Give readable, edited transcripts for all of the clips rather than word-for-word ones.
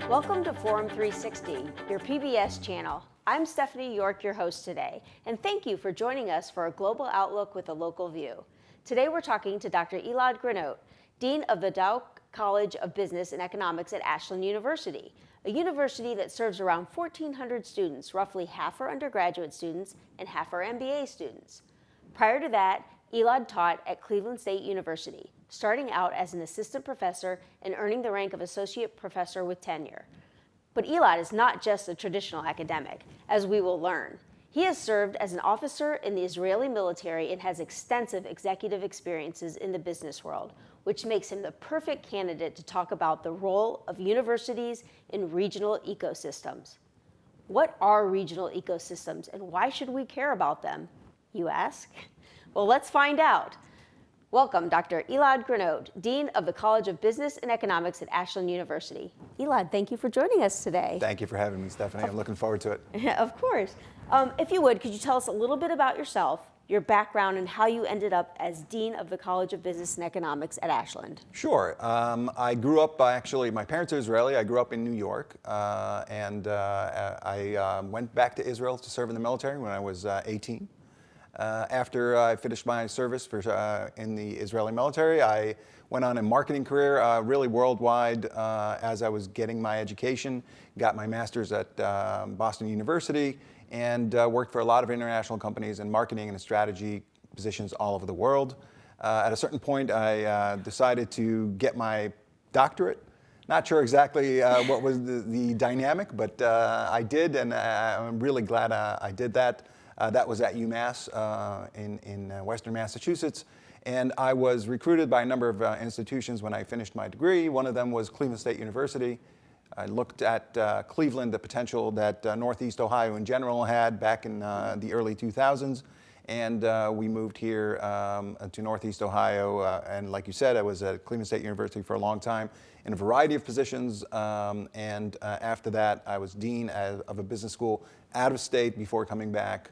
Welcome to Forum 360, your PBS channel. I'm Stephanie York, your host today, and thank you for joining us for a global outlook with a local view. Today we're talking to Dr. Elad Granot, Dean of the Dow College of Business and Economics at Ashland University, a university that serves around 1,400 students, roughly half are undergraduate students and half are MBA students. Prior to that, Elad taught at Cleveland State University, starting out as an assistant professor and earning the rank of associate professor with tenure. But Elad is not just a traditional academic, as we will learn. He has served as an officer in the Israeli military and has extensive executive experiences in the business world, which makes him the perfect candidate to talk about the role of universities in regional ecosystems. What are regional ecosystems and why should we care about them, you ask? Well, let's find out. Welcome, Dr. Elad Granot, Dean of the College of Business and Economics at Ashland University. Elad, thank you for joining us today. Thank you for having me, Stephanie. I'm looking forward to it. Of course. If you would, could you tell us a little bit about yourself, your background, and how you ended up as Dean of the College of Business and Economics at Ashland? Sure. I grew up, actually, my parents are Israeli. I grew up in New York, and I went back to Israel to serve in the military when I was 18. After I finished my service in the Israeli military, I went on a marketing career, really worldwide, as I was getting my education, got my master's at Boston University, and worked for a lot of international companies in marketing and strategy positions all over the world. At a certain point, I decided to get my doctorate. Not sure exactly what was the dynamic, but I did, and I'm really glad I did that. That was at UMass in Western Massachusetts. And I was recruited by a number of institutions when I finished my degree. One of them was Cleveland State University. I looked at Cleveland, the potential that Northeast Ohio in general had back in the early 2000s. And we moved here to Northeast Ohio. And like you said, I was at Cleveland State University for a long time in a variety of positions. And after that, I was dean of a business school out of state before coming back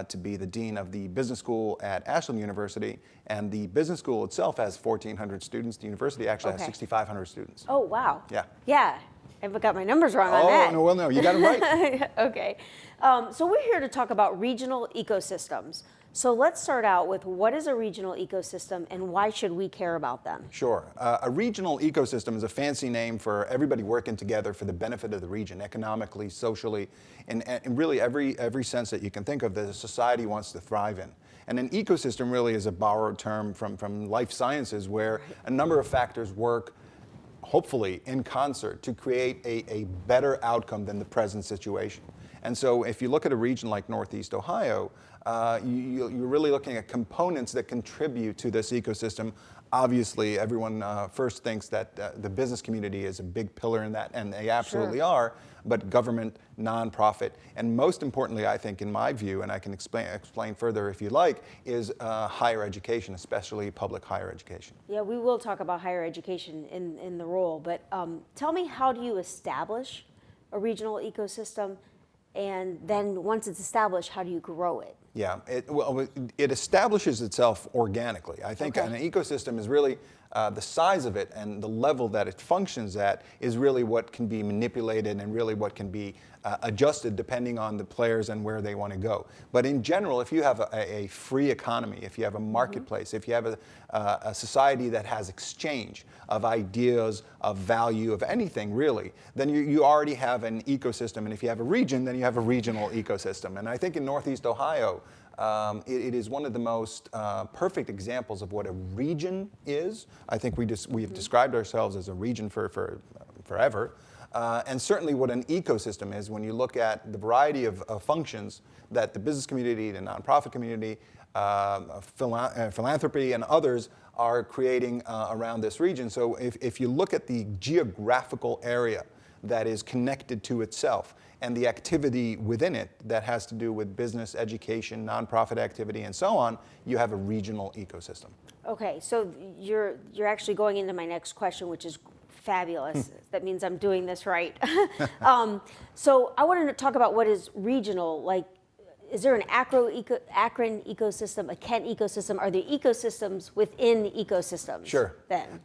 to be the dean of the business school at Ashland University. And the business school itself has 1,400 students. The university actually has 6,500 students. Oh, wow. Yeah. Yeah. I've got my numbers wrong on that. Oh, no, well, no, you got it right. Okay. So we're here to talk about regional ecosystems. So let's start out with what is a regional ecosystem and why should we care about them? Sure. A regional ecosystem is a fancy name for everybody working together for the benefit of the region, economically, socially, and really every sense that you can think of that a society wants to thrive in. And an ecosystem really is a borrowed term from life sciences where a number of factors work hopefully in concert to create a better outcome than the present situation. And so if you look at a region like Northeast Ohio, you're really looking at components that contribute to this ecosystem. Obviously, everyone first thinks that the business community is a big pillar in that, and they absolutely are, but government, nonprofit, and most importantly, I think, in my view, and I can explain further if you like, is higher education, especially public higher education. Yeah, we will talk about higher education in the role, but tell me, how do you establish a regional ecosystem? And then once it's established, how do you grow it? Yeah, it establishes itself organically. I think an ecosystem is really the size of it and the level that it functions at is really what can be manipulated and really what can be adjusted depending on the players and where they want to go. But in general, if you have a free economy, if you have a marketplace, if you have a society that has exchange of ideas, of value, of anything really, then you already have an ecosystem. And if you have a region, then you have a regional ecosystem. And I think in Northeast Ohio, it is one of the most perfect examples of what a region is. I think we've described ourselves as a region for forever. And certainly what an ecosystem is when you look at the variety of functions that the business community, the nonprofit community, philanthropy, and others are creating around this region. So if you look at the geographical area that is connected to itself and the activity within it that has to do with business, education, nonprofit activity, and so on, you have a regional ecosystem. Okay, so you're actually going into my next question, which is fabulous. That means I'm doing this right. So I wanted to talk about what is regional. Like, is there an Akron ecosystem, a Kent ecosystem? Are there ecosystems within ecosystems? Sure. Then?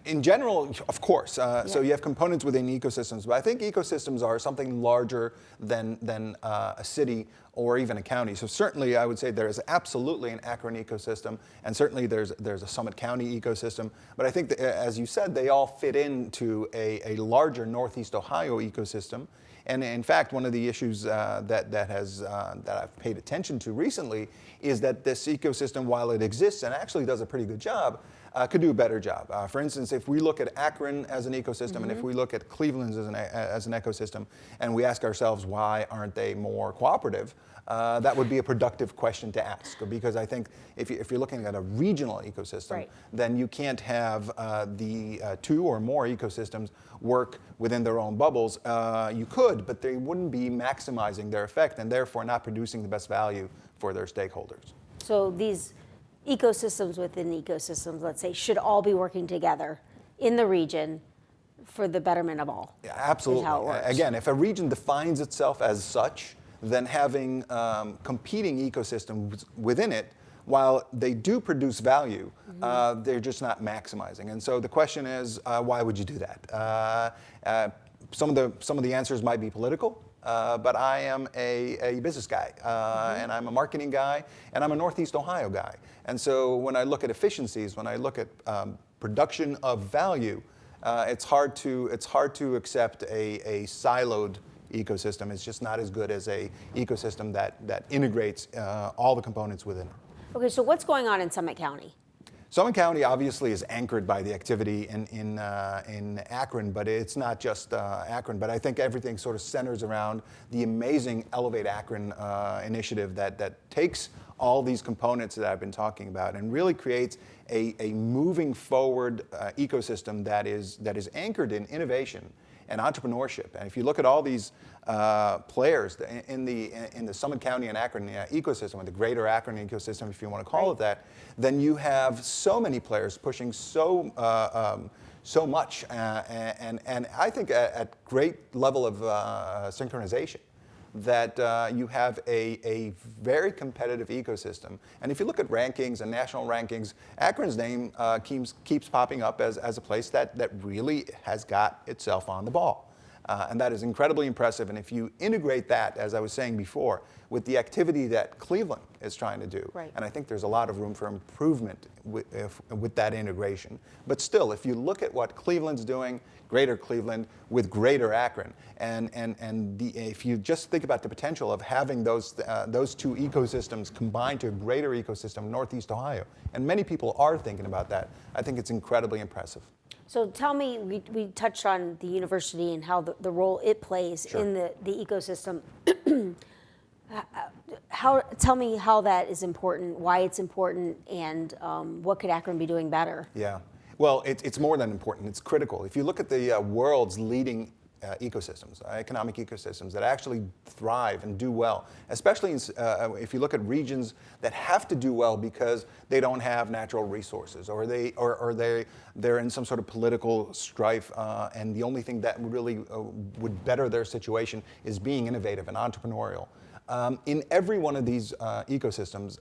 In general, of course. So you have components within ecosystems, but I think ecosystems are something larger than a city or even a county. So certainly I would say there is absolutely an Akron ecosystem, and certainly there's a Summit County ecosystem. But I think that, as you said, they all fit into a larger Northeast Ohio ecosystem. And in fact, one of the issues that I've paid attention to recently is that this ecosystem, while it exists and actually does a pretty good job, could do a better job. For instance, if we look at Akron as an ecosystem, and if we look at Cleveland as an ecosystem, and we ask ourselves why aren't they more cooperative, that would be a productive question to ask. Because I think if you're looking at a regional ecosystem, then you can't have the two or more ecosystems work within their own bubbles. You could, but they wouldn't be maximizing their effect and therefore not producing the best value for their stakeholders. So these ecosystems within ecosystems, let's say, should all be working together in the region for the betterment of all. Yeah, absolutely. Is how it works. Again, if a region defines itself as such, then having competing ecosystems within it, while they do produce value, they're just not maximizing. And so the question is, why would you do that? Some of the answers might be political. But I am a business guy, and I'm a marketing guy, and I'm a Northeast Ohio guy. And so when I look at efficiencies, when I look at production of value, it's hard to accept a siloed ecosystem. It's just not as good as a ecosystem that integrates all the components within it. Okay, so what's going on in Summit County? Summit County obviously is anchored by the activity in Akron, but it's not just Akron. But I think everything sort of centers around the amazing Elevate Akron initiative that takes all these components that I've been talking about and really creates a moving forward ecosystem that is anchored in innovation and entrepreneurship. And if you look at all these players in the Summit County and Akron ecosystem, or the greater Akron ecosystem, if you want to call it that, then you have so many players pushing so much, and I think at great level of synchronization, that you have a very competitive ecosystem. And if you look at rankings and national rankings, Akron's name keeps popping up as a place that really has got itself on the ball. And that is incredibly impressive. And if you integrate that, as I was saying before, with the activity that Cleveland is trying to do, and I think there's a lot of room for improvement with that integration. But still, if you look at what Cleveland's doing, greater Cleveland with greater Akron, and if you just think about the potential of having those two ecosystems combined to a greater ecosystem, Northeast Ohio, and many people are thinking about that, I think it's incredibly impressive. So tell me, we touched on the university and how the role it plays in the ecosystem. Tell me how that is important, why it's important, and what could Akron be doing better? Yeah, well, it's more than important, it's critical. If you look at the world's leading ecosystems, economic ecosystems that actually thrive and do well, especially if you look at regions that have to do well because they don't have natural resources, or they're in some sort of political strife, and the only thing that really would better their situation is being innovative and entrepreneurial. In every one of these ecosystems,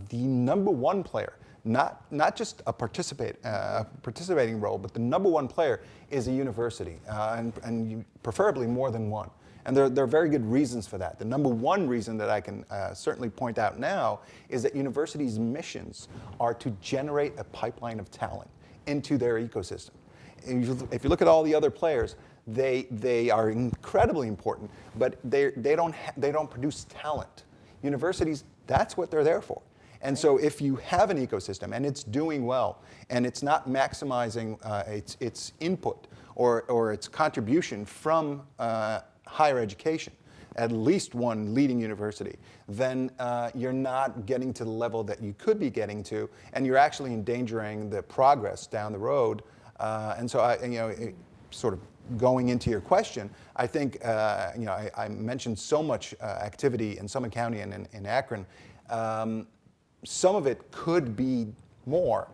the number one player, not just a participating role, but the number one player is a university, and preferably more than one. And there are very good reasons for that. The number one reason that I can certainly point out now is that universities' missions are to generate a pipeline of talent into their ecosystem. If you look at all the other players, they are incredibly important, but they don't produce talent. Universities, that's what they're there for. And so if you have an ecosystem and it's doing well and it's not maximizing its input or its contribution from higher education, at least one leading university, then you're not getting to the level that you could be getting to, and you're actually endangering the progress down the road. And so sort of going into your question, I think I mentioned so much activity in Summit County and in Akron. Some of it could be more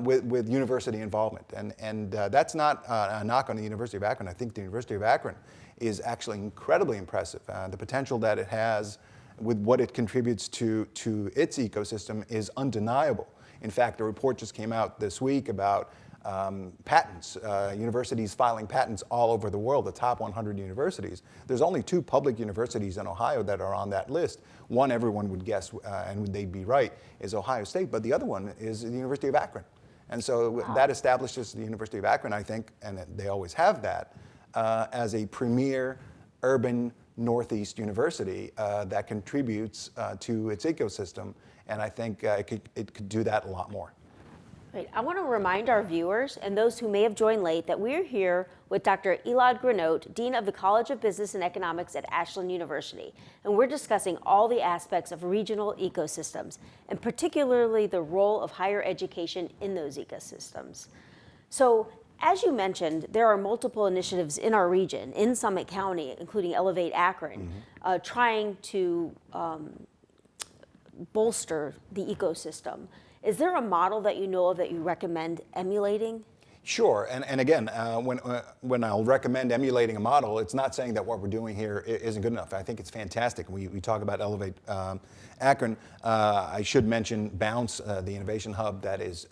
with university involvement, and that's not a knock on the University of Akron. I think the University of Akron is actually incredibly impressive. The potential that it has with what it contributes to its ecosystem is undeniable. In fact, a report just came out this week about patents, universities filing patents all over the world, the top 100 universities. There's only 2 public universities in Ohio that are on that list. One everyone would guess, and they'd be right, is Ohio State, but the other one is the University of Akron. And so that establishes the University of Akron, I think, and they always have that, as a premier urban Northeast university that contributes to its ecosystem. And I think it could do that a lot more. Right. I want to remind our viewers and those who may have joined late that we're here with Dr. Elad Granot, Dean of the College of Business and Economics at Ashland University. And we're discussing all the aspects of regional ecosystems, and particularly the role of higher education in those ecosystems. So, as you mentioned, there are multiple initiatives in our region, in Summit County, including Elevate Akron, trying to bolster the ecosystem. Is there a model that you know of that you recommend emulating? Sure, and again, when I'll recommend emulating a model, it's not saying that what we're doing here isn't good enough. I think it's fantastic. We talk about Elevate Akron. I should mention Bounce, the innovation hub, that is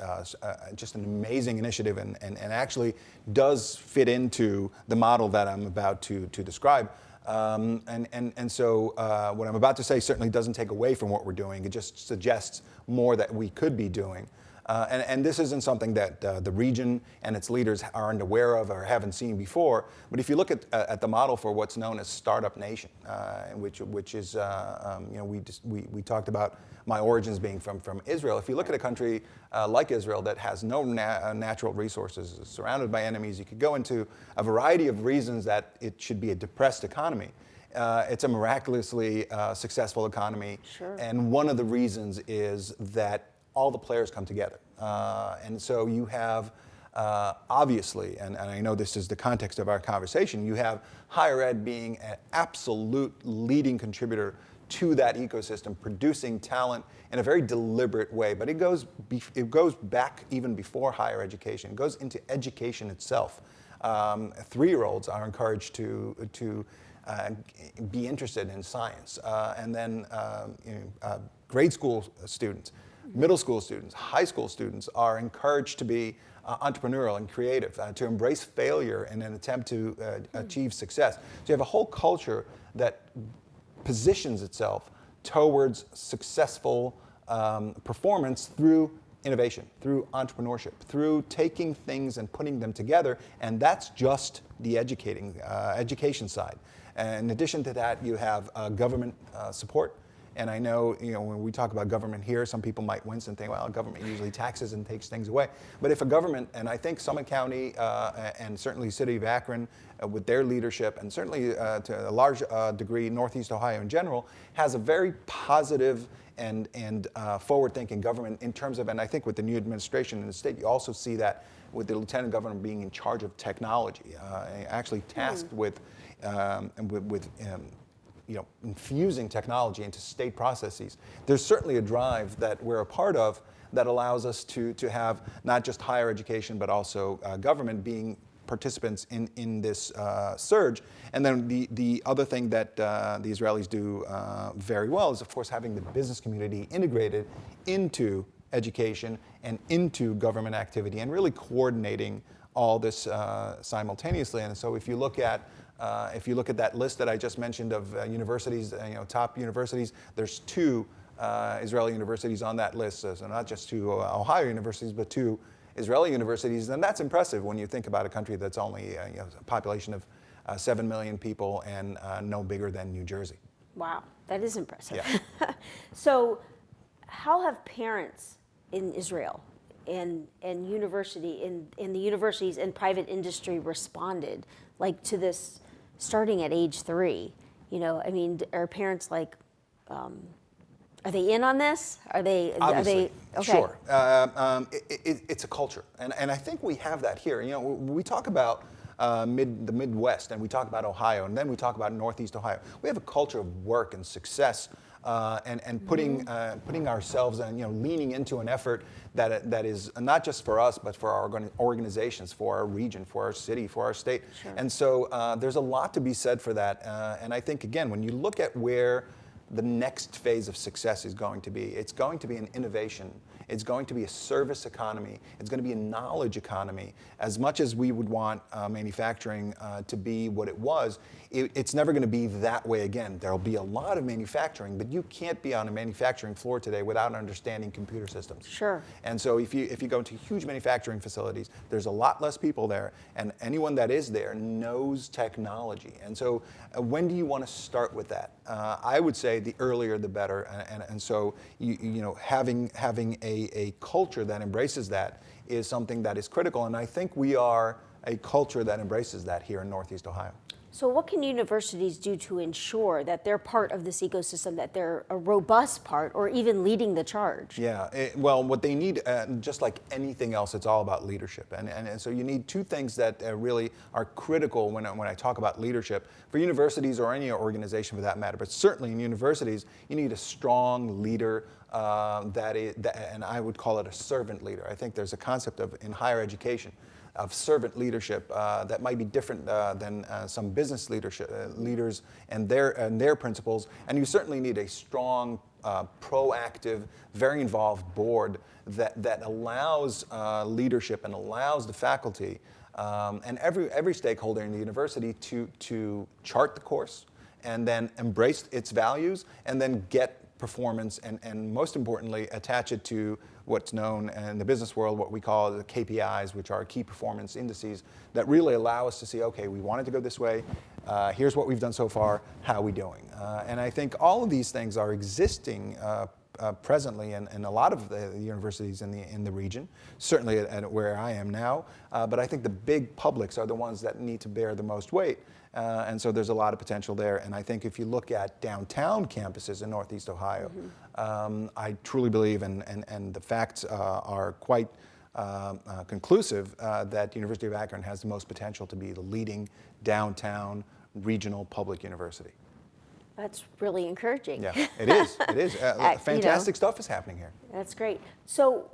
just an amazing initiative and actually does fit into the model that I'm about to describe. So what I'm about to say certainly doesn't take away from what we're doing. It just suggests more that we could be doing. And this isn't something that the region and its leaders aren't aware of or haven't seen before. But if you look at the model for what's known as Startup Nation, which is, we talked about my origins being from Israel. If you look at a country like Israel that has no natural resources, surrounded by enemies, you could go into a variety of reasons that it should be a depressed economy. It's a miraculously successful economy. Sure. And one of the reasons is that all the players come together. And so you have, obviously, and I know this is the context of our conversation, you have higher ed being an absolute leading contributor to that ecosystem, producing talent in a very deliberate way. But it goes back even before higher education. It goes into education itself. 3-year-olds are encouraged to be interested in science. And then grade school students, middle school students, high school students are encouraged to be entrepreneurial and creative, to embrace failure in an attempt to achieve success. So you have a whole culture that positions itself towards successful performance through innovation, through entrepreneurship, through taking things and putting them together, and that's just the education side. And in addition to that, you have government support. And I know, when we talk about government here, some people might wince and think, well, government usually taxes and takes things away. But if a government, and I think Summit County and certainly City of Akron with their leadership, and certainly to a large degree Northeast Ohio in general, has a very positive and forward-thinking government in terms of, and I think with the new administration in the state, you also see that with the lieutenant governor being in charge of technology, actually tasked with infusing technology into state processes. There's certainly a drive that we're a part of that allows us to have not just higher education, but also government being participants in this surge. And then the other thing that the Israelis do very well is, of course, having the business community integrated into education and into government activity and really coordinating all this simultaneously. And so if you look at that list that I just mentioned of universities, top universities, there's 2 Israeli universities on that list. So not just 2 Ohio universities, but 2 Israeli universities. And that's impressive when you think about a country that's only a population of 7 million people and no bigger than New Jersey. Wow, that is impressive. Yeah. So how have parents in Israel and university in the universities and private industry responded to this starting at age 3? Are parents are they in on this? Obviously, are they okay? Sure. It's a culture, and I think we have that here. We talk about the Midwest, and we talk about Ohio, and then we talk about Northeast Ohio. We have a culture of work and success, and putting ourselves and leaning into an effort that is not just for us, but for our organizations, for our region, for our city, for our state. Sure. And so there's a lot to be said for that. And I think, again, when you look at where the next phase of success is going to be. It's going to be an innovation. It's going to be a service economy. It's going to be a knowledge economy. As much as we would want manufacturing to be what it was, it's never going to be that way again. There'll be a lot of manufacturing, but you can't be on a manufacturing floor today without understanding computer systems. Sure. And so if you go into huge manufacturing facilities, there's a lot less people there, and anyone that is there knows technology. And so when do you want to start with that? I would say the earlier the better. And so having a culture that embraces that is something that is critical. And I think we are a culture that embraces that here in Northeast Ohio. So what can universities do to ensure that they're part of this ecosystem, that they're a robust part, or even leading the charge? Yeah, well, what they need, just like anything else, it's all about leadership. And so you need two things that really are critical when I talk about leadership. For universities or any organization for that matter, but certainly in universities, you need a strong leader and I would call it a servant leader. I think there's a concept in higher education of servant leadership that might be different than some business leaders and their principles. And you certainly need a strong, proactive, very involved board that allows leadership and allows the faculty and every stakeholder in the university to chart the course and then embrace its values and then get performance and most importantly attach it to what's known in the business world, what we call the KPIs, which are key performance indices that really allow us to see, okay, we wanted to go this way, here's what we've done so far, how are we doing? And I think all of these things are existing presently in a lot of the universities in the region, certainly at where I am now, but I think the big publics are the ones that need to bear the most weight. And so there's a lot of potential there. And I think if you look at downtown campuses in Northeast Ohio, I truly believe, and the facts are quite conclusive, that the University of Akron has the most potential to be the leading downtown regional public university. That's really encouraging. Yeah, it is. It is. Fantastic stuff is happening here. That's great. So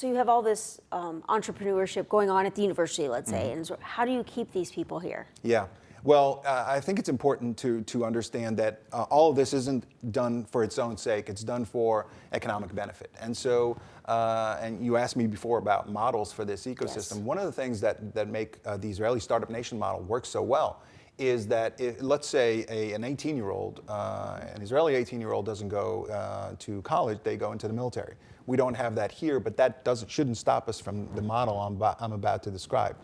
you have all this entrepreneurship going on at the university, let's say, and so how do you keep these people here? Yeah. Well, I think it's important to understand that all of this isn't done for its own sake. It's done for economic benefit. And so, and you asked me before about models for this ecosystem. Yes. One of the things that make the Israeli Startup Nation model work so well is that, let's say an 18-year-old, an Israeli 18-year-old doesn't go to college, they go into the military. We don't have that here, but that shouldn't stop us from the model I'm about to describe.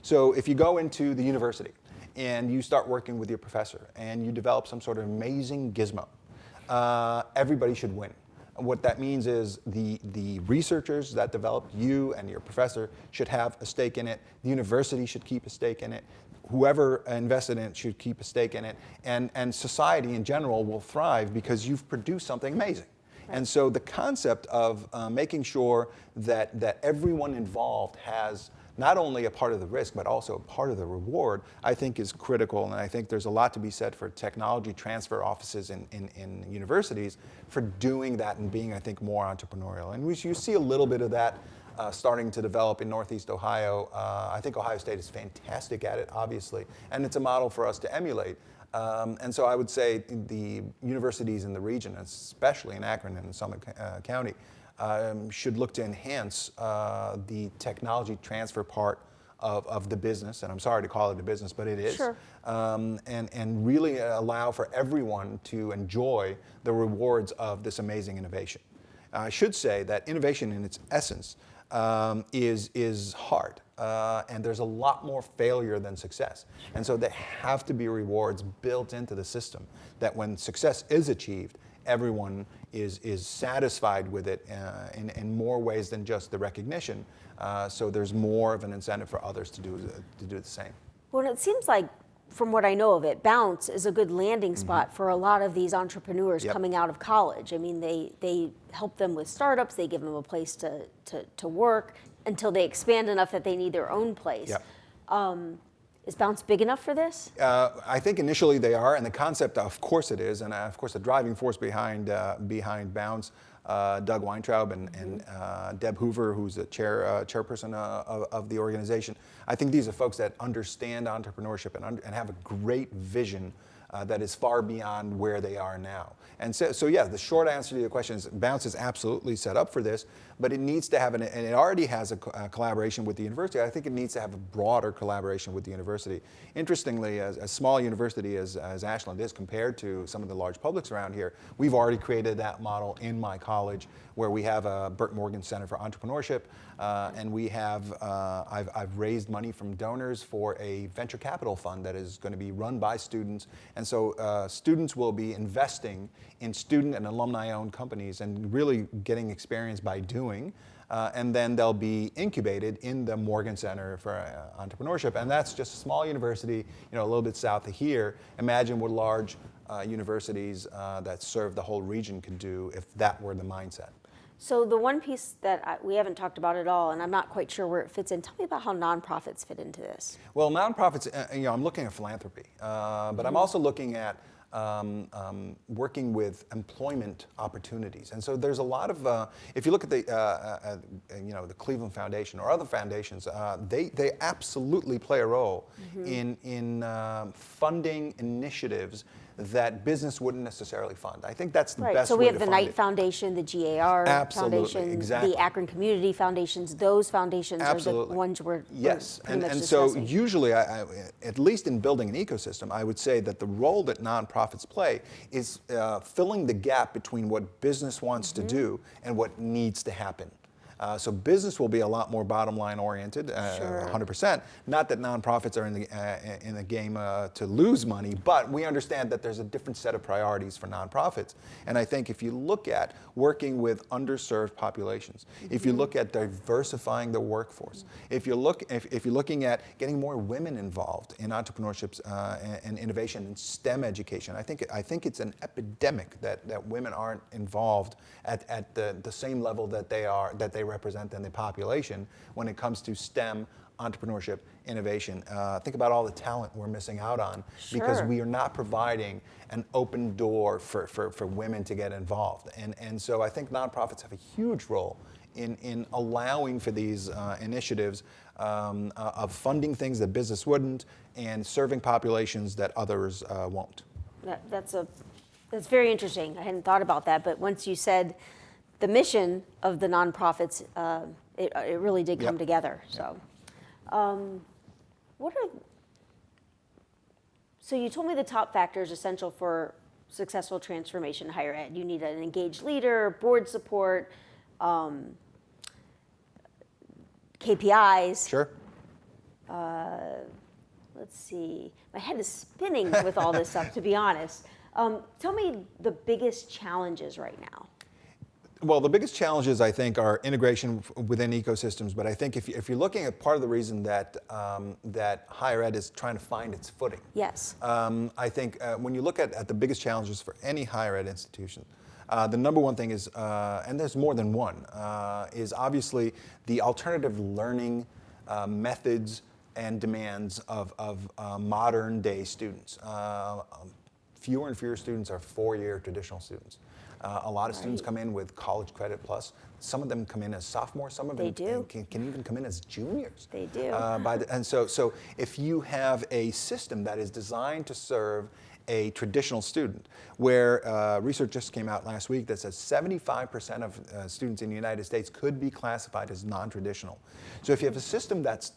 So if you go into the university and you start working with your professor and you develop some sort of amazing gizmo, everybody should win. What that means is the researchers that developed you and your professor should have a stake in it. The university should keep a stake in it. Whoever invested in it should keep a stake in it. And society in general will thrive because you've produced something amazing. Right. And so the concept of making sure that everyone involved has not only a part of the risk, but also a part of the reward, I think is critical. And I think there's a lot to be said for technology transfer offices in universities for doing that and being, I think, more entrepreneurial. And you see a little bit of that starting to develop in Northeast Ohio. I think Ohio State is fantastic at it, obviously, and it's a model for us to emulate. And so I would say the universities in the region, especially in Akron and in Summit County, should look to enhance the technology transfer part of the business, and I'm sorry to call it a business, but it is, sure. And really allow for everyone to enjoy the rewards of this amazing innovation. I should say that innovation in its essence is hard, and there's a lot more failure than success. And so there have to be rewards built into the system that when success is achieved, everyone is satisfied with it in more ways than just the recognition. So there's more of an incentive for others to do the same. Well, it seems like, from what I know of it, Bounce is a good landing spot for a lot of these entrepreneurs coming out of college. I mean, they help them with startups, they give them a place to work until they expand enough that they need their own place. Yep. Is Bounce big enough for this? I think initially they are, and the concept, of course it is, and of course the driving force behind Bounce, Doug Weintraub and Deb Hoover, who's the chairperson of the organization. I think these are folks that understand entrepreneurship and have a great vision that is far beyond where they are now. And so yeah, the short answer to your question is Bounce is absolutely set up for this, but it needs to have, and it already has a collaboration with the university. I think it needs to have a broader collaboration with the university. Interestingly, as a small university as Ashland is compared to some of the large publics around here, we've already created that model in my college where we have a Burt Morgan Center for Entrepreneurship, and we have, I've raised money from donors for a venture capital fund that is going to be run by students. And so students will be investing in student and alumni-owned companies and really getting experience by doing. And then they'll be incubated in the Morgan Center for Entrepreneurship. And that's just a small university, a little bit south of here. Imagine what large universities that serve the whole region could do if that were the mindset. So the one piece that we haven't talked about at all, and I'm not quite sure where it fits in, tell me about how nonprofits fit into this. Well, nonprofits, I'm looking at philanthropy, but I'm also looking at working with employment opportunities. And so there's a lot of, if you look at the Cleveland Foundation or other foundations, they absolutely play a role in funding initiatives that business wouldn't necessarily fund. I think that's the best way to fund it. So we have the Knight Foundation, the GAR Foundation, exactly. the Akron Community Foundations. Those foundations are the ones we're pretty much discussing. So usually, at least in building an ecosystem, I would say that the role that nonprofits play is filling the gap between what business wants to do and what needs to happen. So business will be a lot more bottom line oriented, 100%. Not that nonprofits are in the game to lose money, but we understand that there's a different set of priorities for nonprofits. And I think if you look at working with underserved populations, if you look at diversifying the workforce, if you're looking at getting more women involved in entrepreneurship and innovation and STEM education, I think it's an epidemic that women aren't involved at the same level that they represent in the population when it comes to STEM, entrepreneurship, innovation. Think about all the talent we're missing out on because we are not providing an open door for women to get involved. And so I think nonprofits have a huge role in allowing for these initiatives of funding things that business wouldn't and serving populations that others won't. That's very interesting. I hadn't thought about that, but once you said the mission of the nonprofits, it really did come together. So, so you told me the top factors essential for successful transformation in higher ed. You need an engaged leader, board support, KPIs. Sure. Let's see. My head is spinning with all this stuff, to be honest. Tell me the biggest challenges right now. Well, the biggest challenges, I think, are integration within ecosystems. But I think if you're looking at part of the reason that higher ed is trying to find its footing, yes, I think when you look at the biggest challenges for any higher ed institution, the number one thing is, and there's more than one, is obviously the alternative learning methods and demands of modern day students. Fewer and fewer students are four-year traditional students. A lot of students come in with college credit plus. Some of them come in as sophomores. Some of them can even come in as juniors. They do. And so if you have a system that is designed to serve a traditional student, where research just came out last week that says 75% of students in the United States could be classified as non-traditional. So if you have a system that's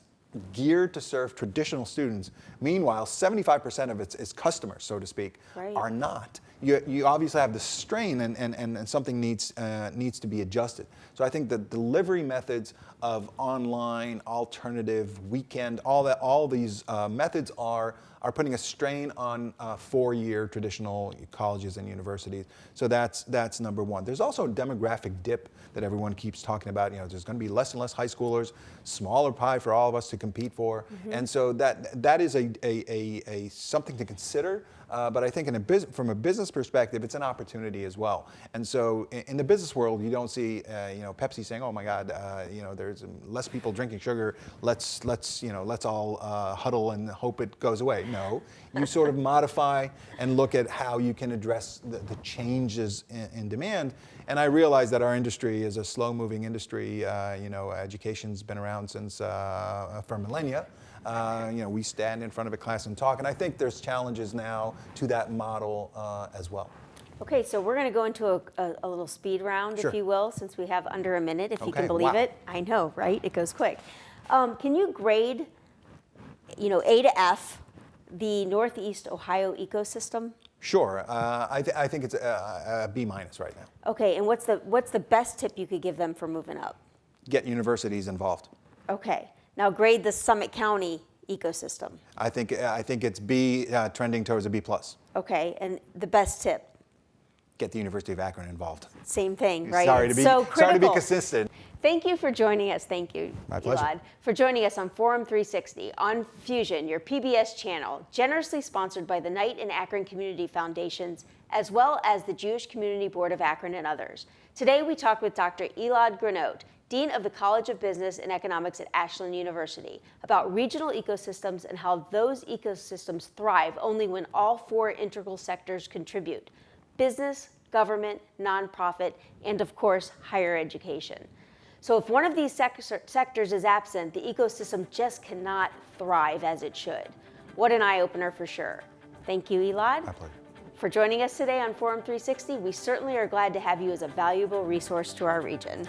geared to serve traditional students, meanwhile 75% of its customers, so to speak, are not. You obviously have the strain and something needs to be adjusted. So I think the delivery methods of online, alternative, weekend, all these methods are putting a strain on four-year traditional colleges and universities. So that's number one. There's also a demographic dip that everyone keeps talking about. There's going to be less and less high schoolers, smaller pie for all of us to compete for, and so that is a something to consider. But I think from a business perspective, it's an opportunity as well. And so in the business world, you don't see Pepsi saying, "Oh my God, there's less people drinking sugar. Let's all huddle and hope it goes away." No, you sort of modify and look at how you can address the changes in demand. And I realize that our industry is a slow-moving industry. Education's been around since for millennia. We stand in front of a class and talk, and I think there's challenges now to that model as well. Okay, so we're going to go into a little speed round, Sure. if you will, since we have under a minute, if you Okay, can believe wow. it. I know, right? It goes quick. Can you grade, A to F, the Northeast Ohio ecosystem? Sure. I think it's a B- right now. Okay, and what's the best tip you could give them for moving up? Get universities involved. Okay, now grade the Summit County ecosystem. I think it's B, trending towards a B+. Okay, and the best tip? Get the University of Akron involved. Same thing, right? Sorry to It's be so critical. consistent. Thank you for joining us. Thank you, My pleasure. Elad, for joining us on Forum 360 on Fusion, your PBS channel, generously sponsored by the Knight and Akron Community Foundations, as well as the Jewish Community Board of Akron and others. Today we talked with Dr. Elad Granot, Dean of the College of Business and Economics at Ashland University, about regional ecosystems and how those ecosystems thrive only when all four integral sectors contribute: business, government, nonprofit, and of course, higher education. So if one of these sectors is absent, the ecosystem just cannot thrive as it should. What an eye-opener for sure. Thank you, Elad. My pleasure. For joining us today on Forum 360, we certainly are glad to have you as a valuable resource to our region.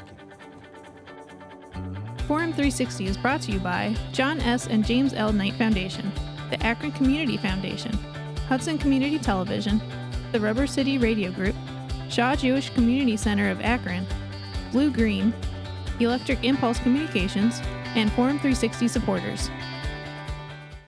Forum 360 is brought to you by John S. and James L. Knight Foundation, the Akron Community Foundation, Hudson Community Television, the Rubber City Radio Group, Shaw Jewish Community Center of Akron, Blue Green, Electric Impulse Communications, and Forum 360 supporters.